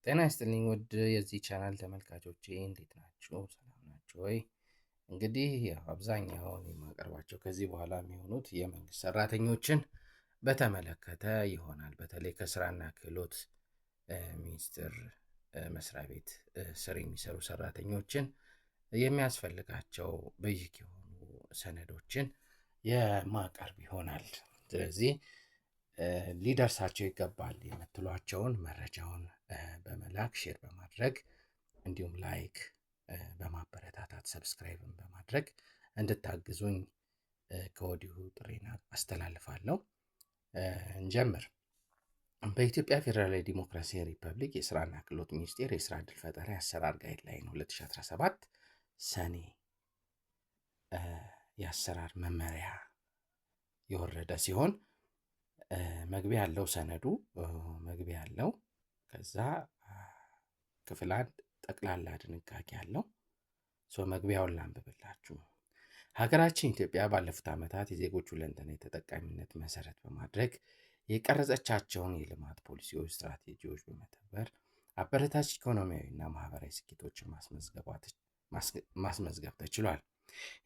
ጤና ይስጥልኝ ውድ የዚህ ቻናል ተመልካቾቼ እንዴት ናችሁ? ሰላም ናችሁ ወይ? እንግዲህ ያው አብዛኛውን የማቀርባቸው ከዚህ በኋላ የሚሆኑት የመንግስት ሰራተኞችን በተመለከተ ይሆናል። በተለይ ከስራና ክህሎት ሚኒስቴር መስሪያ ቤት ስር የሚሰሩ ሰራተኞችን የሚያስፈልጋቸው ቤዚክ የሆኑ ሰነዶችን የማቀርብ ይሆናል። ስለዚህ ሊደርሳቸው ይገባል የምትሏቸውን መረጃውን በመላክ ሼር በማድረግ እንዲሁም ላይክ በማበረታታት ሰብስክራይብን በማድረግ እንድታግዙኝ ከወዲሁ ጥሬን አስተላልፋለሁ። እንጀምር። በኢትዮጵያ ፌዴራላዊ ዲሞክራሲያዊ ሪፐብሊክ የስራና ክህሎት ሚኒስቴር የስራ ዕድል ፈጠራ የአሰራር ጋይድላይን 2017 ሰኔ የአሰራር መመሪያ የወረደ ሲሆን መግቢያ ያለው ሰነዱ መግቢያ ያለው ከዛ ክፍል አንድ ጠቅላላ ድንጋጌ ያለው መግቢያውን ላንብብላችሁ። ሀገራችን ኢትዮጵያ ባለፉት ዓመታት የዜጎች ሁለንተናዊ ተጠቃሚነት መሰረት በማድረግ የቀረጸቻቸውን የልማት ፖሊሲዎች፣ ስትራቴጂዎች በመተግበር አበረታች ኢኮኖሚያዊና ማህበራዊ ስኬቶችን ማስመዝገብ ተችሏል።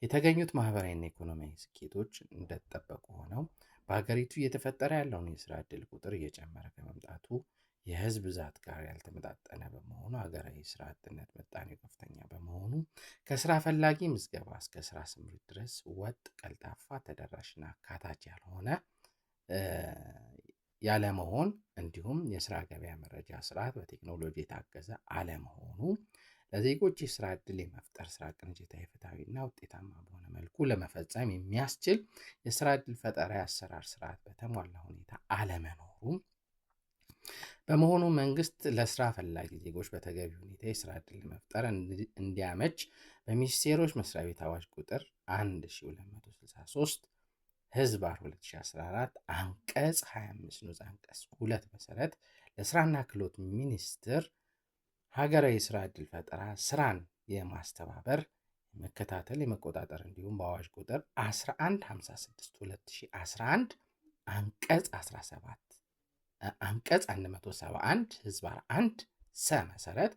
የተገኙት ማህበራዊና ኢኮኖሚያዊ ስኬቶች እንደተጠበቁ ሆነው በሀገሪቱ እየተፈጠረ ያለውን የስራ ዕድል ቁጥር እየጨመረ ከመምጣቱ የህዝብ ብዛት ጋር ያልተመጣጠነ በመሆኑ ሀገራዊ የስራ አጥነት ምጣኔው ከፍተኛ በመሆኑ ከስራ ፈላጊ ምዝገባ እስከ ስራ ስምሪት ድረስ ወጥ፣ ቀልጣፋ፣ ተደራሽና አካታች ያለመሆን እንዲሁም የስራ ገበያ መረጃ ስርዓት በቴክኖሎጂ የታገዘ አለመሆኑ ለዜጎች የስራ ዕድል የመፍጠር ስራ ቅንጅታዊ፣ ፍትሐዊና ውጤታማ በሆነ መልኩ ለመፈጸም የሚያስችል የስራ ዕድል ፈጠራ የአሰራር ስርዓት በተሟላ ሁኔታ አለመኖሩ በመሆኑ መንግስት ለስራ ፈላጊ ዜጎች በተገቢ ሁኔታ የስራ ዕድል ለመፍጠር እንዲያመች በሚኒስቴሮች መስሪያ ቤት አዋጅ ቁጥር 1263 ህዝባር 2014 አንቀጽ 25 ንዑስ አንቀጽ 2 መሰረት ለስራና ክህሎት ሚኒስቴር ሀገራዊ የስራ ዕድል ፈጠራ ስራን የማስተባበር የመከታተል የመቆጣጠር እንዲሁም በአዋጅ ቁጥር 1156 2011 አንቀጽ 17 አንቀጽ 171 ህዝባር 1 ሰ መሰረት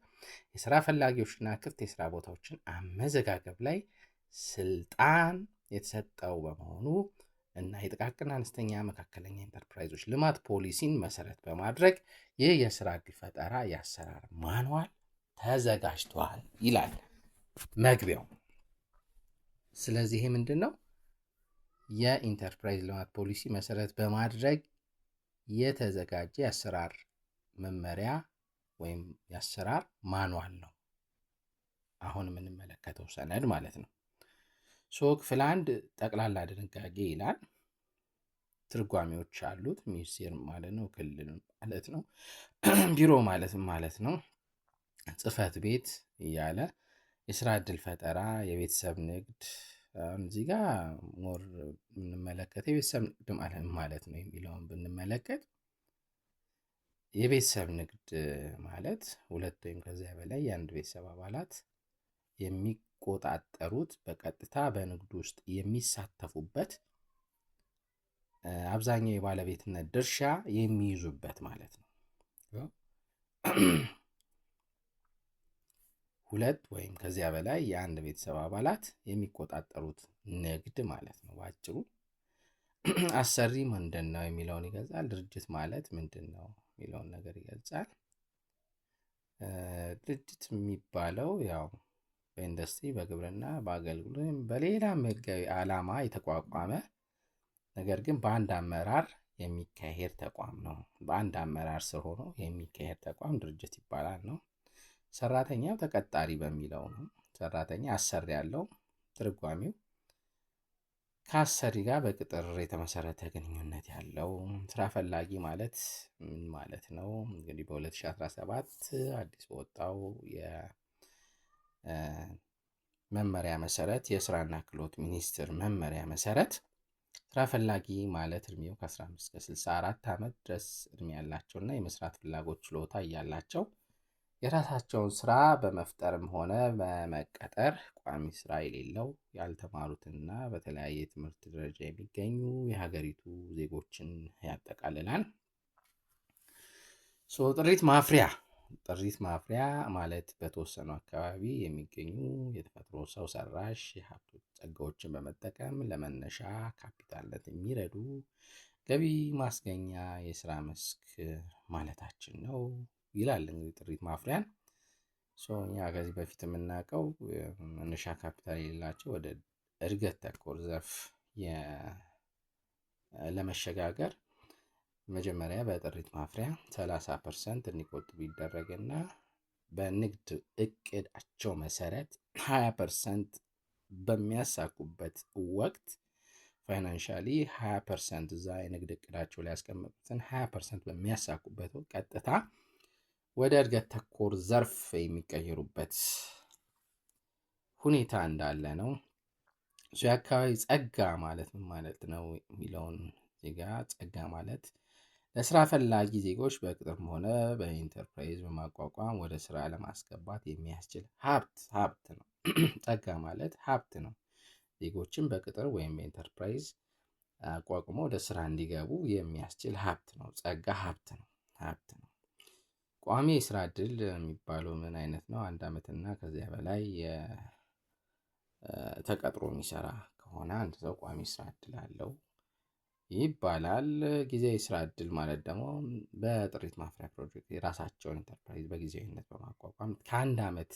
የስራ ፈላጊዎችና ክፍት የስራ ቦታዎችን አመዘጋገብ ላይ ስልጣን የተሰጠው በመሆኑ እና የጥቃቅንና አነስተኛ መካከለኛ ኢንተርፕራይዞች ልማት ፖሊሲን መሰረት በማድረግ ይህ የስራ ዕድል ፈጠራ የአሰራር ማንዋል ተዘጋጅቷል ይላል መግቢያው። ስለዚህ ይሄ ምንድነው? የኢንተርፕራይዝ ልማት ፖሊሲ መሰረት በማድረግ የተዘጋጀ የአሰራር መመሪያ ወይም የአሰራር ማንዋል ነው አሁን የምንመለከተው ሰነድ ማለት ነው። ክፍል አንድ ጠቅላላ ድንጋጌ ይላል። ትርጓሜዎች አሉት። ሚኒስቴር ማለት ነው፣ ክልል ማለት ነው፣ ቢሮ ማለት ነው፣ ጽህፈት ቤት እያለ የስራ ዕድል ፈጠራ፣ የቤተሰብ ንግድ እዚህ ጋር ሞር የምንመለከተው የቤተሰብ ንግድ ማለት ነው የሚለውን ብንመለከት የቤተሰብ ንግድ ማለት ሁለት ወይም ከዚያ በላይ የአንድ ቤተሰብ አባላት የሚቆጣጠሩት በቀጥታ በንግዱ ውስጥ የሚሳተፉበት አብዛኛው የባለቤትነት ድርሻ የሚይዙበት ማለት ነው። ሁለት ወይም ከዚያ በላይ የአንድ ቤተሰብ አባላት የሚቆጣጠሩት ንግድ ማለት ነው ባጭሩ። አሰሪ ምንድነው የሚለውን ይገልጻል። ድርጅት ማለት ምንድነው የሚለውን ነገር ይገልጻል። ድርጅት የሚባለው ያው በኢንዱስትሪ፣ በግብርና፣ በአገልግሎት ወይም በሌላ ህጋዊ ዓላማ የተቋቋመ ነገር ግን በአንድ አመራር የሚካሄድ ተቋም ነው። በአንድ አመራር ስር ሆኖ የሚካሄድ ተቋም ድርጅት ይባላል ነው። ሰራተኛው ተቀጣሪ በሚለው ነው። ሰራተኛ አሰሪ ያለው ትርጓሜው ከአሰሪ ጋር በቅጥር የተመሰረተ ግንኙነት ያለው። ስራ ፈላጊ ማለት ምን ማለት ነው? እንግዲህ በ2017 አዲስ በወጣው የመመሪያ መሰረት የስራና ክህሎት ሚኒስቴር መመሪያ መሰረት ስራ ፈላጊ ማለት እድሜው ከ15 እስከ 64 ዓመት ድረስ እድሜ ያላቸውና የመስራት ፍላጎት ችሎታ እያላቸው የራሳቸውን ስራ በመፍጠርም ሆነ በመቀጠር ቋሚ ስራ የሌለው ያልተማሩትና በተለያየ ትምህርት ደረጃ የሚገኙ የሀገሪቱ ዜጎችን ያጠቃልላል። ጥሪት ማፍሪያ ጥሪት ማፍሪያ ማለት በተወሰኑ አካባቢ የሚገኙ የተፈጥሮ ሰው ሰራሽ የሀብት ጸጋዎችን በመጠቀም ለመነሻ ካፒታልነት የሚረዱ ገቢ ማስገኛ የስራ መስክ ማለታችን ነው ይላል። እንግዲህ ጥሪት ማፍሪያን እኛ ከዚህ በፊት የምናውቀው መነሻ ካፒታል የሌላቸው ወደ እድገት ተኮር ዘርፍ ለመሸጋገር መጀመሪያ በጥሪት ማፍሪያ 30% እንዲቆጥቡ ይደረግና በንግድ እቅዳቸው መሰረት 20% በሚያሳኩበት ወቅት ፋይናንሻሊ 20% እዛ የንግድ እቅዳቸው ላይ ያስቀመጡትን 20% በሚያሳኩበት ወቅት ቀጥታ ወደ እድገት ተኮር ዘርፍ የሚቀየሩበት ሁኔታ እንዳለ ነው። የአካባቢ ጸጋ ማለት ምን ማለት ነው የሚለውን ዜጋ ጸጋ ማለት ለስራ ፈላጊ ዜጎች በቅጥርም ሆነ በኢንተርፕራይዝ በማቋቋም ወደ ስራ ለማስገባት የሚያስችል ሀብት ነው። ጸጋ ማለት ሀብት ነው። ዜጎችን በቅጥር ወይም በኢንተርፕራይዝ አቋቁሞ ወደ ስራ እንዲገቡ የሚያስችል ሀብት ነው። ጸጋ ሀብት ነው። ቋሚ የስራ እድል የሚባለው ምን አይነት ነው? 1 ዓመትና ከዚያ በላይ ተቀጥሮ የሚሰራ ከሆነ አንድ ሰው ቋሚ ስራ እድል አለው ይባላል። ጊዜያዊ የስራ እድል ማለት ደግሞ በጥሪት ማፍሪያ ፕሮጀክት የራሳቸውን ኢንተርፕራይዝ በጊዜያዊነት በማቋቋም ከ1 ዓመት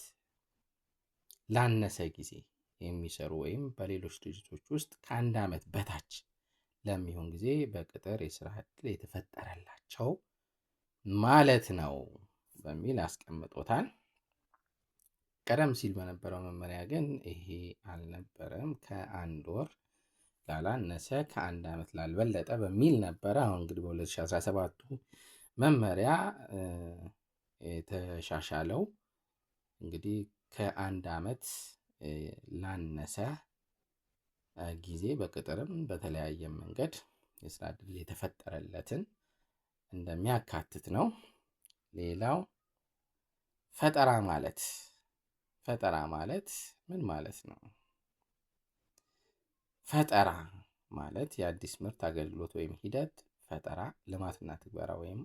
ላነሰ ጊዜ የሚሰሩ ወይም በሌሎች ድርጅቶች ውስጥ ከ1 ዓመት በታች ለሚሆን ጊዜ በቅጥር የስራ እድል የተፈጠረላቸው ማለት ነው በሚል አስቀምጦታል። ቀደም ሲል በነበረው መመሪያ ግን ይሄ አልነበረም። ከ1 ወር ላላነሰ ከ1 ዓመት ላልበለጠ በሚል ነበረ። አሁን እንግዲህ በ2017 መመሪያ የተሻሻለው እንግዲህ ከ1 ዓመት ላነሰ ጊዜ በቅጥርም በተለያየ መንገድ የስራ እድል የተፈጠረለትን እንደሚያካትት ነው። ሌላው ፈጠራ ማለት ምን ማለት ነው? ፈጠራ ማለት የአዲስ ምርት አገልግሎት ወይም ሂደት ፈጠራ ልማትና ትግበራ ወይም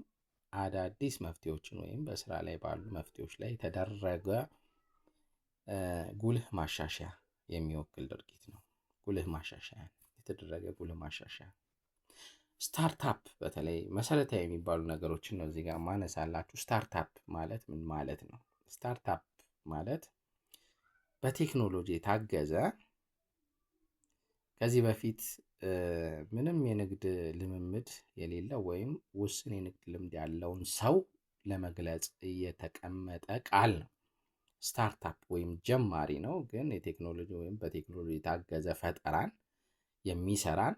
አዳዲስ መፍትሄዎችን ወይም በስራ ላይ ባሉ መፍትሄዎች ላይ የተደረገ ጉልህ ማሻሻያ የሚወክል ድርጊት ነው። የተደረገ ጉልህ ማሻሻያ። ስታርታፕ በተለይ መሰረታዊ የሚባሉ ነገሮችን ነው እዚህ ጋር ማነሳላችሁ። ስታርታፕ ማለት ምን ማለት ነው? ስታርታፕ ማለት በቴክኖሎጂ የታገዘ ከዚህ በፊት ምንም የንግድ ልምምድ የሌለው ወይም ውስን የንግድ ልምድ ያለውን ሰው ለመግለጽ የተቀመጠ ቃል ነው። ስታርታፕ ወይም ጀማሪ ነው፣ ግን የቴክኖሎጂ ወይም በቴክኖሎጂ የታገዘ ፈጠራን የሚሰራን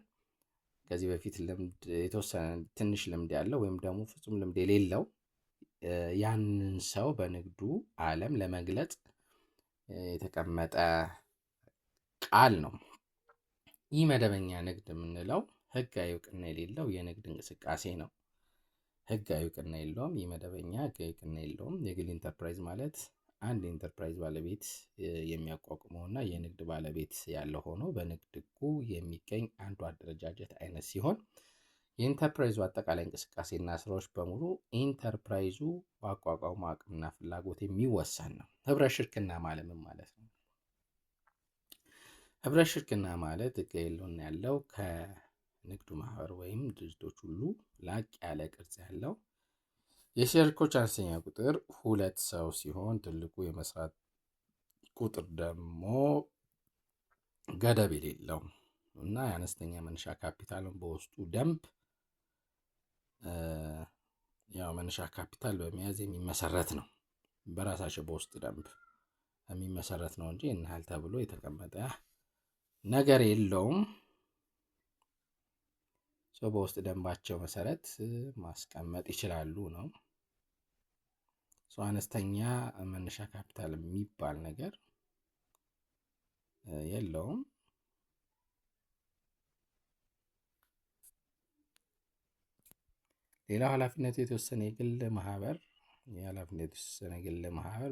ከዚህ በፊት ልምድ የተወሰነ ትንሽ ልምድ ያለው ወይም ደግሞ ፍጹም ልምድ የሌለው ያንን ሰው በንግዱ ዓለም ለመግለጽ የተቀመጠ ቃል ነው። ይህ መደበኛ ንግድ የምንለው ህጋዊ እውቅና የሌለው የንግድ እንቅስቃሴ ነው። ህጋዊ እውቅና የለውም። ይህ መደበኛ ህጋዊ እውቅና የለውም። የግል ኢንተርፕራይዝ ማለት አንድ ኢንተርፕራይዝ ባለቤት የሚያቋቁመውና የንግድ ባለቤት ያለው ሆኖ በንግድ ህጉ የሚገኝ አንዱ አደረጃጀት አይነት ሲሆን የኢንተርፕራይዙ አጠቃላይ እንቅስቃሴና ስራዎች በሙሉ ኢንተርፕራይዙ በአቋቋሙ አቅምና ፍላጎት የሚወሰን ነው። ህብረት ሽርክና ማለት ምን ማለት ነው? ህብረት ሽርክና ማለት ህጋዊ ህልውና ያለው ከንግዱ ማህበር ወይም ድርጅቶች ሁሉ ላቅ ያለ ቅርጽ ያለው የሸሪኮች አነስተኛ ቁጥር 2 ሰው ሲሆን ትልቁ የመስራት ቁጥር ደግሞ ገደብ የሌለው እና የአነስተኛ መነሻ ካፒታልን በውስጡ ደንብ ያው መነሻ ካፒታል በመያዝ የሚመሰረት ነው። በራሳቸው በውስጥ ደንብ የሚመሰረት ነው እንጂ እንሃል ተብሎ የተቀመጠ ነገር የለውም። በውስጥ ደንባቸው መሰረት ማስቀመጥ ይችላሉ ነው። አነስተኛ መነሻ ካፒታል የሚባል ነገር የለውም። ሌላው ኃላፊነቱ የተወሰነ የግል ማህበር የኃላፊነቱ የተወሰነ የግል ማህበር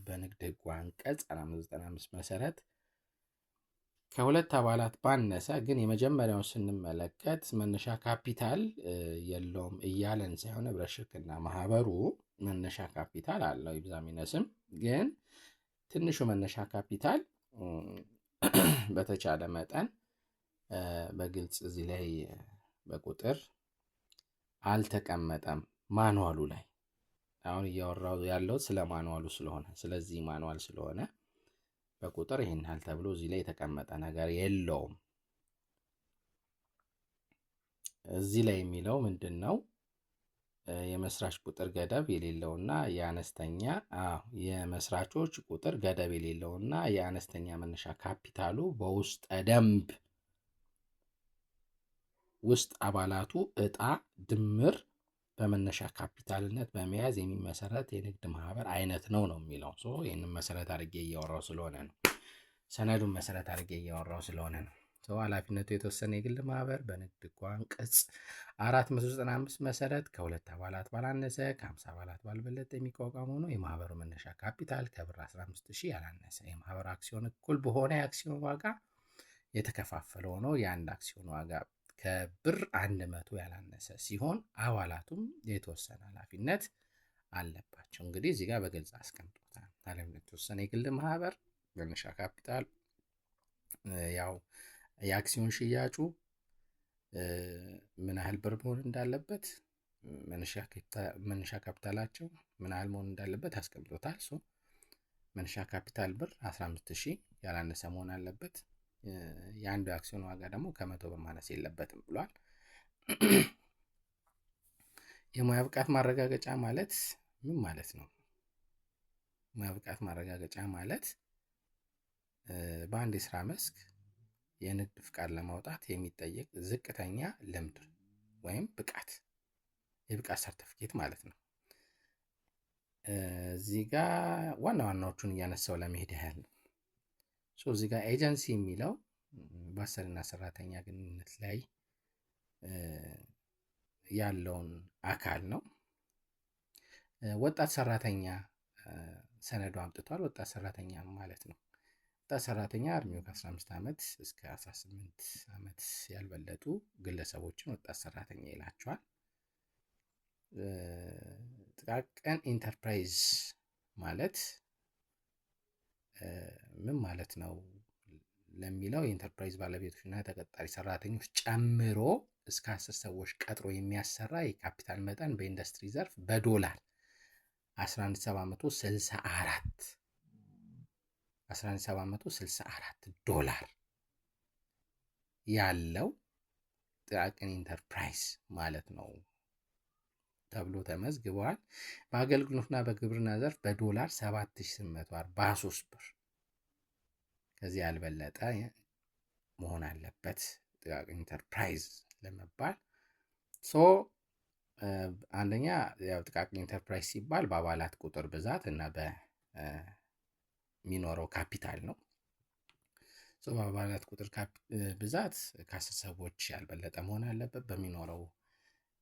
በንግድ ህጉ አንቀጽ 495 መሰረት ከ2 አባላት ባነሰ ግን የመጀመሪያውን ስንመለከት መነሻ ካፒታል የለውም እያለን ሳይሆን ህብረት ሽርክና ማህበሩ መነሻ ካፒታል አለው ይብዛም ይነስም። ግን ትንሹ መነሻ ካፒታል በተቻለ መጠን በግልጽ እዚህ ላይ በቁጥር አልተቀመጠም ማኑዋሉ ላይ። አሁን እያወራው ያለው ስለ ማኑዋሉ ስለሆነ ስለዚህ ማኑዋል ስለሆነ በቁጥር ይሄን ያህል ተብሎ እዚህ ላይ የተቀመጠ ነገር የለውም። እዚህ ላይ የሚለው ምንድን ነው? የመስራች ቁጥር ገደብ የሌለውና የአነስተኛ የመስራቾች ቁጥር ገደብ የሌለውና የአነስተኛ መነሻ ካፒታሉ በውስጠ ደንብ ውስጥ አባላቱ ዕጣ ድምር በመነሻ ካፒታልነት በመያዝ የሚመሰረት የንግድ ማህበር አይነት ነው የሚለው። ይህንን መሰረት አድርጌ እያወራው ስለሆነ ነው። ሰነዱን መሰረት አድርጌ እያወራው ስለሆነ ነው። ኃላፊነቱ የተወሰነ የግል ማህበር በንግድ አንቀጽ 495 መሰረት ከ2 አባላት ባላነሰ ከ50 አባላት ባልበለጠ የሚቋቋም ሆኖ የማህበሩ መነሻ ካፒታል ከብር 15000 ያላነሰ የማህበሩ አክሲዮን እኩል በሆነ የአክሲዮን ዋጋ የተከፋፈለ ሆኖ የአንድ አክሲዮን ዋጋ ከብር 100 ያላነሰ ሲሆን አባላቱም የተወሰነ ኃላፊነት አለባቸው። እንግዲህ እዚህ ጋር በግልጽ አስቀምጦታል። ኃላፊነቱ የተወሰነ የግል ማህበር መነሻ ካፒታል ያው የአክሲዮን ሽያጩ ምን ያህል ብር መሆን እንዳለበት መነሻ ካፒታላቸው ምን ያህል መሆን እንዳለበት አስቀምጦታል። መነሻ ካፒታል ብር 15000 ያላነሰ መሆን አለበት። የአንዱ አክሲዮን ዋጋ ደግሞ ከ100 በማነስ የለበትም ብሏል። የሙያ ብቃት ማረጋገጫ ማለት ምን ማለት ነው? ሙያ ብቃት ማረጋገጫ ማለት በአንድ የስራ መስክ የንግድ ፍቃድ ለማውጣት የሚጠየቅ ዝቅተኛ ልምድ ወይም ብቃት የብቃት ሰርቲፊኬት ማለት ነው። እዚህ ጋር ዋና ዋናዎቹን እያነሳው ለመሄድ ያህል ነው። እዚህ ጋር ኤጀንሲ የሚለው በአሰሪና ሰራተኛ ግንኙነት ላይ ያለውን አካል ነው። ወጣት ሰራተኛ ሰነዱ አምጥቷል። ወጣት ሰራተኛ ማለት ነው ወጣት ሰራተኛ እድሜው ከ15 ዓመት እስከ 18 ዓመት ያልበለጡ ግለሰቦችን ወጣት ሰራተኛ ይላቸዋል። ጥቃቅን ኢንተርፕራይዝ ማለት ምን ማለት ነው ለሚለው የኢንተርፕራይዝ ባለቤቶችና ተቀጣሪ ሰራተኞች ጨምሮ እስከ 10 ሰዎች ቀጥሮ የሚያሰራ የካፒታል መጠን በኢንዱስትሪ ዘርፍ በዶላር 11764 ዶላር ያለው ጥቃቅን ኢንተርፕራይዝ ማለት ነው ተብሎ ተመዝግበዋል። በአገልግሎትና በግብርና ዘርፍ በዶላር 7843 ብር ከዚህ ያልበለጠ መሆን አለበት ጥቃቅን ኢንተርፕራይዝ ለመባል። አንደኛ ያው ጥቃቅን ኢንተርፕራይዝ ሲባል በአባላት ቁጥር ብዛት እና በሚኖረው ካፒታል ነው። በአባላት ቁጥር ብዛት ከ10 ሰዎች ያልበለጠ መሆን አለበት። በሚኖረው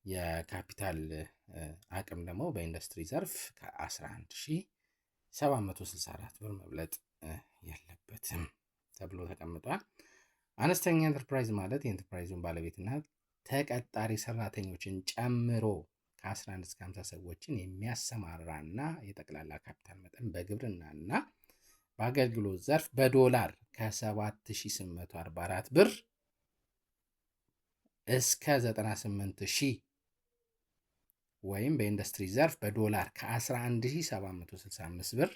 የካፒታል አቅም ደግሞ በኢንዱስትሪ ዘርፍ ከ11764 ብር መብለጥ የለበትም ተብሎ ተቀምጧል። አነስተኛ ኢንተርፕራይዝ ማለት የኢንተርፕራይዙን ባለቤትና ተቀጣሪ ሰራተኞችን ጨምሮ ከ11 እስከ 50 ሰዎችን የሚያሰማራና የጠቅላላ ካፒታል መጠን በግብርናና በአገልግሎት ዘርፍ በዶላር ከ7844 ብር እስከ 98000 ወይም በኢንዱስትሪ ዘርፍ በዶላር ከ11765 ብር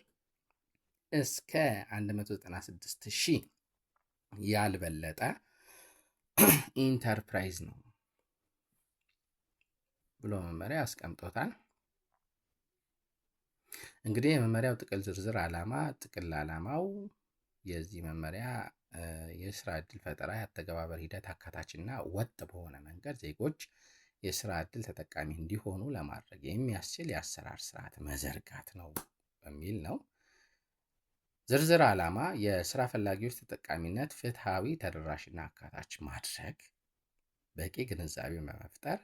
እስከ 196000 ያልበለጠ ኢንተርፕራይዝ ነው ብሎ መመሪያ አስቀምጦታል። እንግዲህ የመመሪያው ጥቅል ዝርዝር ጥቅል ዓላማው የዚህ መመሪያ የስራ ዕድል ፈጠራ የአተገባበር ሂደት አካታችና ወጥ በሆነ መንገድ ዜጎች የስራ ዕድል ተጠቃሚ እንዲሆኑ ለማድረግ የሚያስችል የአሰራር ስርዓት መዘርጋት ነው በሚል ነው። ዝርዝር ዓላማ የስራ ፈላጊዎች ተጠቃሚነት ፍትሃዊ፣ ተደራሽና አካታች ማድረግ፣ በቂ ግንዛቤ በመፍጠር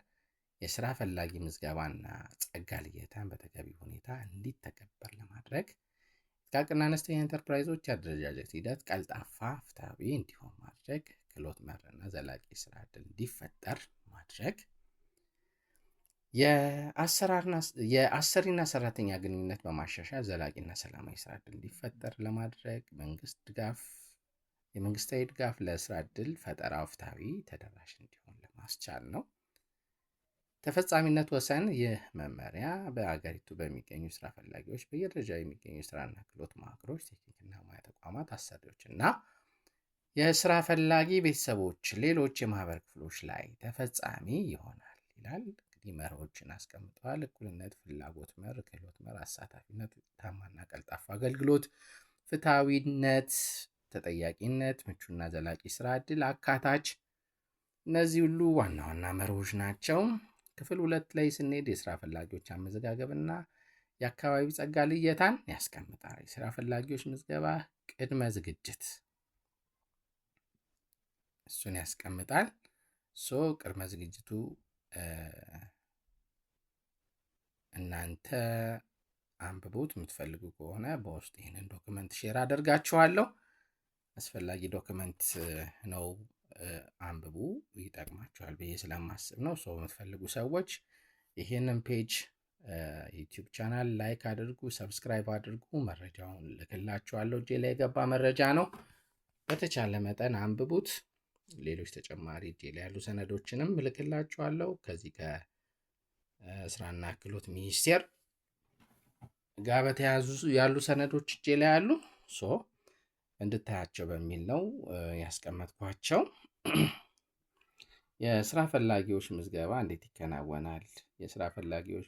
የስራ ፈላጊ ምዝገባና ጸጋ ልየታን በተገቢ ሁኔታ እንዲተገበር ለማድረግ ጥቃቅንና አነስተኛ ኢንተርፕራይዞች የአደረጃጀት ሂደት ቀልጣፋ፣ ፍትሃዊ እንዲሆን ማድረግ፣ ክህሎት መርና ዘላቂ ስራ ዕድል እንዲፈጠር ማድረግ፣ የአሰሪና ሰራተኛ ግንኙነት በማሻሻል ዘላቂና ሰላማዊ ስራ ዕድል እንዲፈጠር ለማድረግ የመንግስታዊ ድጋፍ ለስራ ዕድል ፈጠራ ፍትሃዊ ተደራሽ እንዲሆን ለማስቻል ነው። ተፈጻሚነት ወሰን። ይህ መመሪያ በአገሪቱ በሚገኙ ስራ ፈላጊዎች፣ በየደረጃው የሚገኙ የስራና ክህሎት ማዕከሎች፣ ቴክኒክና ሙያ ተቋማት፣ አሰሪዎች እና የስራ ፈላጊ ቤተሰቦች፣ ሌሎች የማህበር ክፍሎች ላይ ተፈጻሚ ይሆናል ይላል። እንግዲህ መርሆችን አስቀምጠዋል። እኩልነት፣ ፍላጎት መር፣ ክህሎት መር፣ አሳታፊነት፣ ውጤታማና ቀልጣፋ አገልግሎት፣ ፍትሐዊነት፣ ተጠያቂነት፣ ምቹና ዘላቂ ስራ ዕድል፣ አካታች። እነዚህ ሁሉ ዋና ዋና መርሆች ናቸው። ክፍል 2 ላይ ስንሄድ የስራ ፈላጊዎች አመዘጋገብና የአካባቢ ጸጋ ልየታን ያስቀምጣል። የስራ ፈላጊዎች ምዝገባ ቅድመ ዝግጅት እሱን ያስቀምጣል። ቅድመ ዝግጅቱ እናንተ አንብቡት። የምትፈልጉ ከሆነ በውስጥ ይህንን ዶክመንት ሼር አደርጋችኋለሁ። አስፈላጊ ዶክመንት ነው። አንብቡ፣ ይጠቅማችኋል ብዬ ስለማስብ ነው። የምትፈልጉ ሰዎች ይህንን ፔጅ ዩቲዩብ ቻናል ላይክ አድርጉ፣ ሰብስክራይብ አድርጉ። መረጃውን ልክላችኋለሁ። እጄ ላይ የገባ መረጃ ነው። በተቻለ መጠን አንብቡት። ሌሎች ተጨማሪ እጄ ላይ ያሉ ሰነዶችንም ልክላችኋለሁ። ከዚህ ከስራና ክህሎት ሚኒስቴር ጋር በተያያዙ ያሉ ሰነዶች እጄ ላይ ያሉ እንድታያቸው በሚል ነው ያስቀመጥኳቸው። የስራ ፈላጊዎች ምዝገባ እንዴት ይከናወናል? የስራ ፈላጊዎች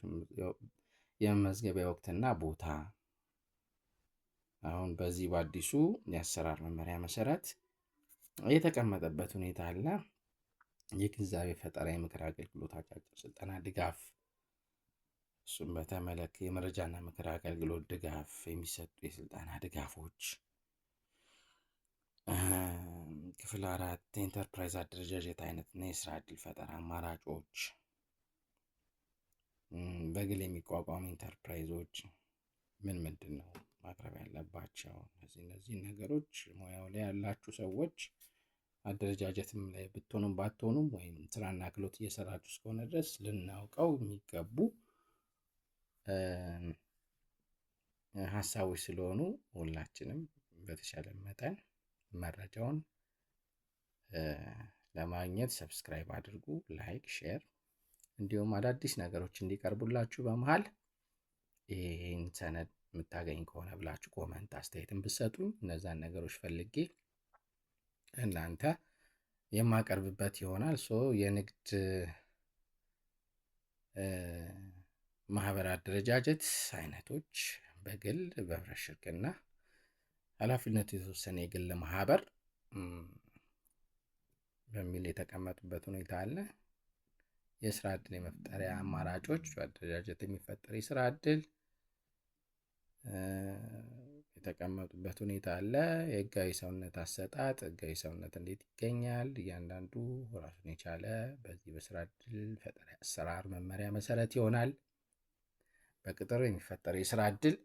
የመመዝገቢያ ወቅትና ቦታ አሁን በዚህ በአዲሱ የአሰራር መመሪያ መሰረት የተቀመጠበት ሁኔታ አለ። የግንዛቤ ፈጠራ፣ የምክር አገልግሎት፣ አጫጭር ስልጠና ድጋፍ፣ እሱም በተመለከተ የመረጃና ምክር አገልግሎት ድጋፍ የሚሰጡ የስልጠና ድጋፎች። ክፍል 4 የኢንተርፕራይዝ አደረጃጀት አይነትና የስራ ዕድል ፈጠራ አማራጮች። በግል የሚቋቋሙ ኢንተርፕራይዞች ምንድን ነው ማቅረብ ያለባቸው? እነዚህ ነገሮች ሙያው ላይ ያላችሁ ሰዎች አደረጃጀትም ላይ ብትሆኑም ባትሆኑም ወይም ስራና ክህሎት እየሰራችሁ እስከሆነ ድረስ ልናውቀው የሚገቡ ሀሳቦች ስለሆኑ ሁላችንም በተሻለ መጠን መረጃውን ለማግኘት ሰብስክራይብ አድርጉ፣ ላይክ፣ ሼር እንዲሁም አዳዲስ ነገሮች እንዲቀርቡላችሁ በመሃል ይህን ሰነድ የምታገኝ ከሆነ ብላችሁ ኮመንት አስተያየትን ብትሰጡኝ እነዛን ነገሮች ፈልጌ እናንተ የማቀርብበት ይሆናል። የንግድ ማህበር አደረጃጀት አይነቶች በግል፣ በህብረት ሽርክና፣ ኃላፊነቱ የተወሰነ የግል ማህበር በሚል የተቀመጡበት ሁኔታ አለ። የስራ ዕድል የመፍጠሪያ አማራጮች፣ አደረጃጀት የሚፈጠር የስራ ዕድል የተቀመጡበት ሁኔታ አለ። የህጋዊ ሰውነት አሰጣጥ፣ ህጋዊ ሰውነት እንዴት ይገኛል? እያንዳንዱ ራሱን የቻለ በዚህ በስራ ዕድል ፈጠራ አሰራር መመሪያ መሰረት ይሆናል። በቅጥር የሚፈጠር የስራ ዕድል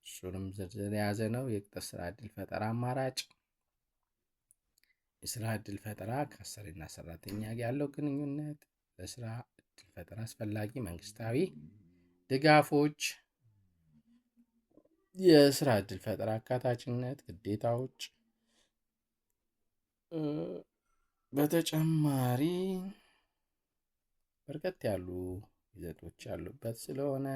እሱንም ዝርዝር የያዘ ነው። የቅጥር ስራ ዕድል ፈጠራ አማራጭ፣ የስራ ዕድል ፈጠራ ከአሰሪና ሰራተኛ ያለው ግንኙነት፣ ለስራ ዕድል ፈጠራ አስፈላጊ መንግስታዊ ድጋፎች፣ የስራ ዕድል ፈጠራ አካታችነት፣ ግዴታዎች። በተጨማሪ በርከት ያሉ ይዘቶች ያሉበት ስለሆነ